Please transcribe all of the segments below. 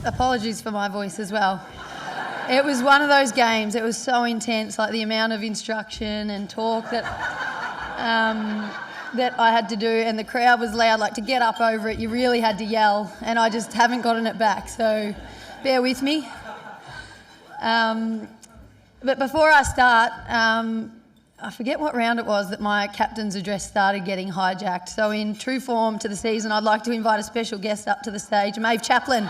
apologies for my voice as well. It was one of those games, it was so intense, like the amount of instruction and talk that I had to do, and the crowd was loud, like to get up over it, you really had to yell, and I just haven't gotten it back, so bear with me. But before I start, I forget what round it was that my captain's address started getting hijacked. So in true form to the season, I'd like to invite a special guest up to the stage, Maeve Chaplin.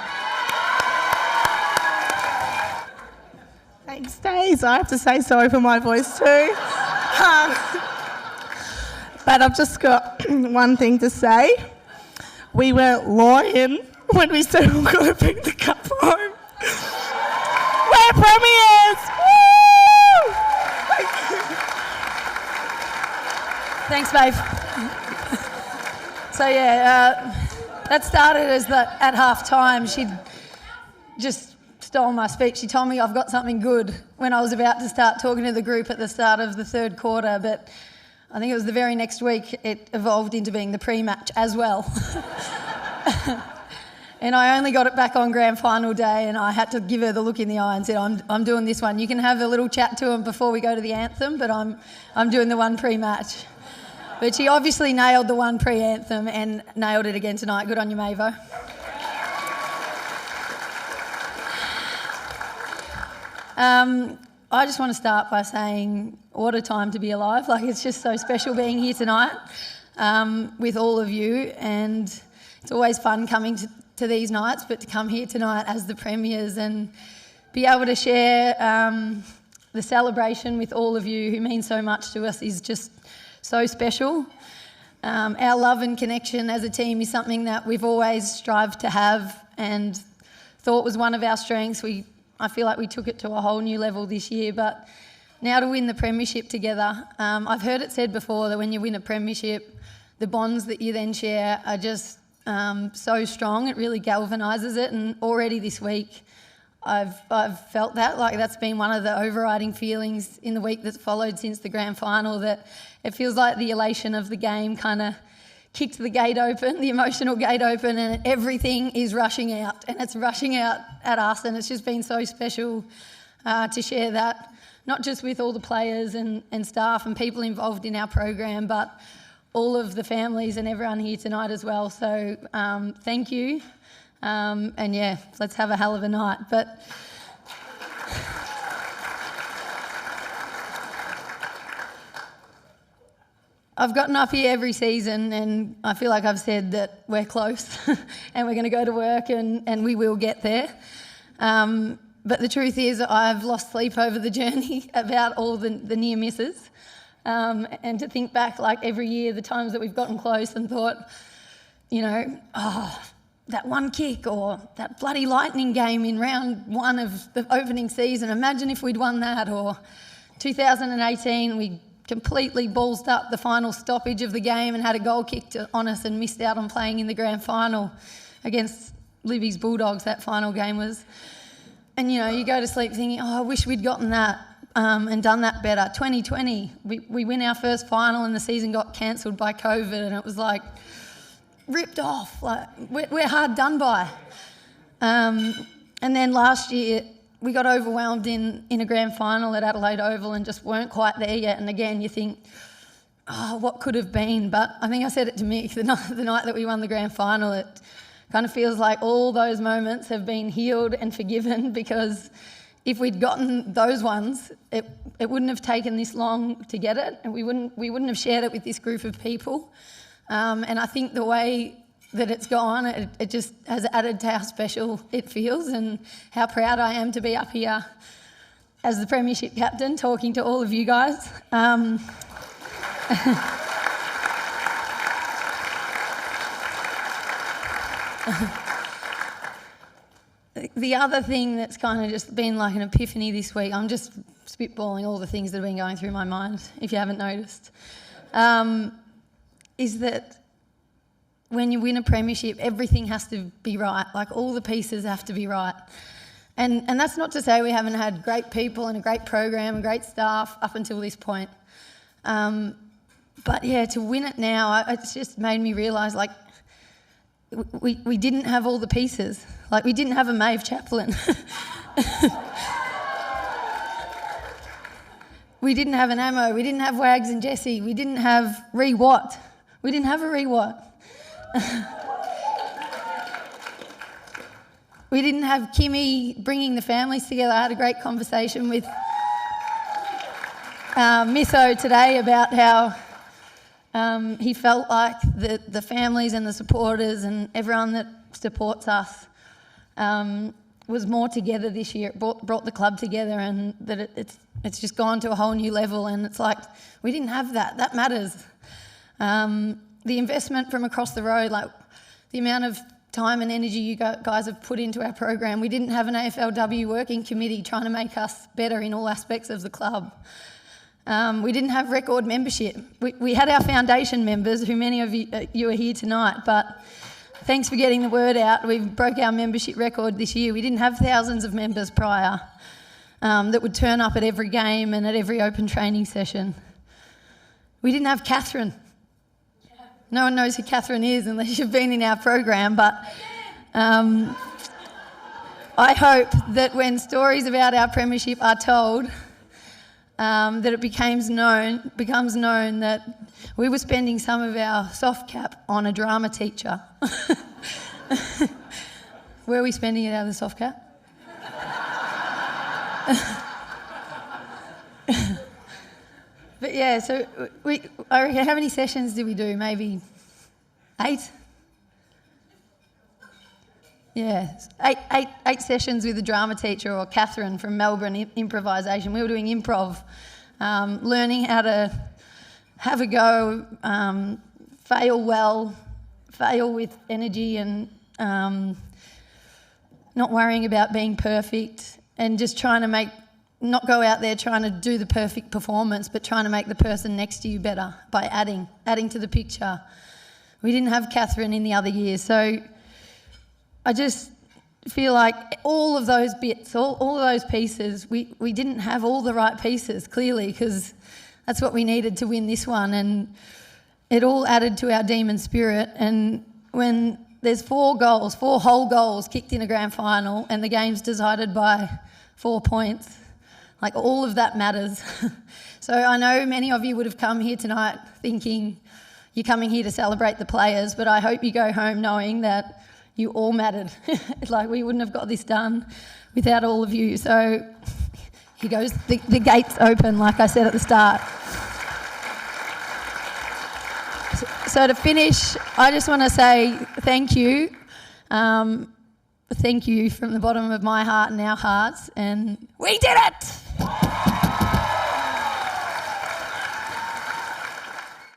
Thanks, Daisy. I have to say sorry for my voice too. But I've just got one thing to say. We were lying when we said we were going to bring the cup home. We're premiers! Woo! Thanks, Maeve. So yeah, that started as at half time. She just stole my speech. She told me I've got something good when I was about to start talking to the group at the start of the third quarter, but I think it was the very next week it evolved into being the pre-match as well. And I only got it back on grand final day, and I had to give her the look in the eye and said, I'm doing this one. You can have a little chat to him before we go to the anthem, but I'm doing the one pre-match. But she obviously nailed the one pre-anthem and nailed it again tonight. Good on you, Mavo. I just want to start by saying what a time to be alive. Like, it's just so special being here tonight with all of you, and it's always fun coming to these nights, but to come here tonight as the premiers and be able to share the celebration with all of you who mean so much to us is just so special. Our love and connection as a team is something that we've always strived to have and thought was one of our strengths. I feel like we took it to a whole new level this year, but now to win the premiership together, I've heard it said before that when you win a premiership, the bonds that you then share are just so strong. It really galvanises it, and already this week I've felt that. Like, that's been one of the overriding feelings in the week that's followed since the grand final, that it feels like the elation of the game kind of kicked the gate open, the emotional gate open, and everything is rushing out, and it's rushing out at us, and it's just been so special to share that, not just with all the players and staff and people involved in our program, but all of the families and everyone here tonight as well. So thank you, and yeah, let's have a hell of a night. But I've gotten up here every season and I feel like I've said that we're close and we're going to go to work and we will get there. But the truth is I've lost sleep over the journey about all the near misses. And to think back, like, every year, the times that we've gotten close and thought, you know, that one kick or that bloody Lightning game in round one of the opening season, imagine if we'd won that. Or 2018, we completely ballsed up the final stoppage of the game and had a goal kicked on us and missed out on playing in the grand final against Libby's Bulldogs, that final game was. And, you know, you go to sleep thinking, I wish we'd gotten that and done that better. 2020, we win our first final and the season got cancelled by COVID, and it was like ripped off. Like, we're hard done by. And then last year, we got overwhelmed in a grand final at Adelaide Oval and just weren't quite there yet. And again, you think, what could have been? But I think I said it to Mick the night that we won the grand final. It kind of feels like all those moments have been healed and forgiven, because if we'd gotten those ones, it wouldn't have taken this long to get it, and we wouldn't have shared it with this group of people. And I think the way that it's gone, it just has added to how special it feels and how proud I am to be up here as the premiership captain talking to all of you guys. The other thing that's kind of just been like an epiphany this week, I'm just spitballing all the things that have been going through my mind, if you haven't noticed, is that when you win a premiership, everything has to be right. Like, all the pieces have to be right. And that's not to say we haven't had great people and a great program and great staff up until this point. But yeah, to win it now, it's just made me realise, like, we didn't have all the pieces. Like, we didn't have a Maeve Chaplin. We didn't have an Ammo. We didn't have Wags and Jesse. We didn't have Ree Watt. We didn't have a Ree Watt. We didn't have Kimmy bringing the families together. I had a great conversation with Misso today about how he felt like the families and the supporters and everyone that supports us was more together this year. It brought the club together, and that it's just gone to a whole new level. And it's like, we didn't have that. That matters. The investment from across the road, like the amount of time and energy you guys have put into our program. We didn't have an AFLW working committee trying to make us better in all aspects of the club. We didn't have record membership. We had our foundation members, who many of you are here tonight, but thanks for getting the word out. We broke our membership record this year. We didn't have thousands of members prior that would turn up at every game and at every open training session. We didn't have Catherine. No one knows who Catherine is unless you've been in our program, but I hope that when stories about our premiership are told, that it becomes known that we were spending some of our soft cap on a drama teacher. Where are we spending it out of the soft cap? But yeah, so I reckon, how many sessions did we do? Maybe 8? Yeah, eight sessions with a drama teacher, or Catherine from Melbourne, improvisation. We were doing improv, learning how to have a go, fail well, fail with energy, and not worrying about being perfect, and just trying to not go out there trying to do the perfect performance, but trying to make the person next to you better by adding to the picture. We didn't have Catherine in the other years, so I just feel like all of those bits, all of those pieces, we didn't have all the right pieces, clearly, because that's what we needed to win this one, and it all added to our demon spirit. And when there's 4 whole goals kicked in a grand final, and the game's decided by 4 points, like, all of that matters. So I know many of you would have come here tonight thinking you're coming here to celebrate the players, but I hope you go home knowing that you all mattered. Like, we wouldn't have got this done without all of you. So here goes, the gates open, like I said at the start. So to finish, I just want to say thank you. Thank you from the bottom of my heart and our hearts, and we did it!